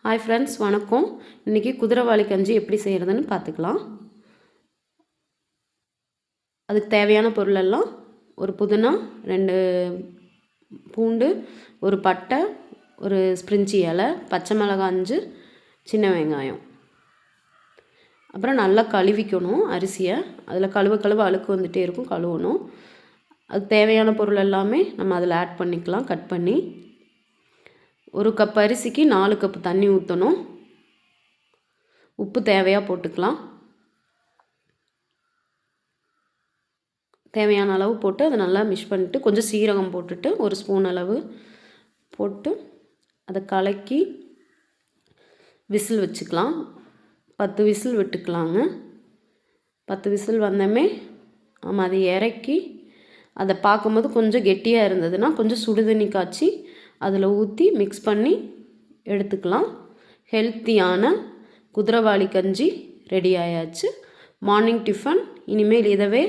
Hi friends, வணக்கம். இன்றைக்கி குதிரைவாலி கஞ்சி எப்படி செய்கிறதுன்னு பார்த்துக்கலாம். அதுக்கு தேவையான பொருளெல்லாம் ஒரு புதினா, 2 பூண்டு, ஒரு பட்டை, ஒரு ஸ்ப்ரிஞ்சி இலை, பச்சை மிளகாய் 5, சின்ன வெங்காயம். அப்புறம் நல்லா கழுவிக்கணும் அரிசியை. அதில் கழுவ அழுக்கு வந்துகிட்டே இருக்கும், கழுவணும். அதுக்கு தேவையான பொருள் எல்லாமே நம்ம அதில் ஆட் பண்ணிக்கலாம். கட் பண்ணி ஒரு கப் அரிசிக்கு 4 கப் தண்ணி ஊற்றணும். உப்பு தேவையாக போட்டுக்கலாம். தேவையான அளவு போட்டு அதை நல்லா மிக்ஸ் பண்ணிவிட்டு கொஞ்சம் சீரகம் போட்டுட்டு ஒரு ஸ்பூன் அளவு போட்டு அதை கலக்கி விசில் வச்சுக்கலாம். 10 விசில் விட்டுக்கலாங்க. 10 விசில் வந்தோமே நம்ம அதை இறக்கி அதை பார்க்கும்போது கொஞ்சம் கெட்டியாக இருந்ததுன்னா கொஞ்சம் சுடுதண்ணி காய்ச்சி அதில் ஊற்றி மிக்ஸ் பண்ணி எடுத்துக்கலாம். ஹெல்த்தியான குதிரைவாலி கஞ்சி ரெடி ஆயாச்சு. மார்னிங் டிஃபன் இனிமேல் இதவே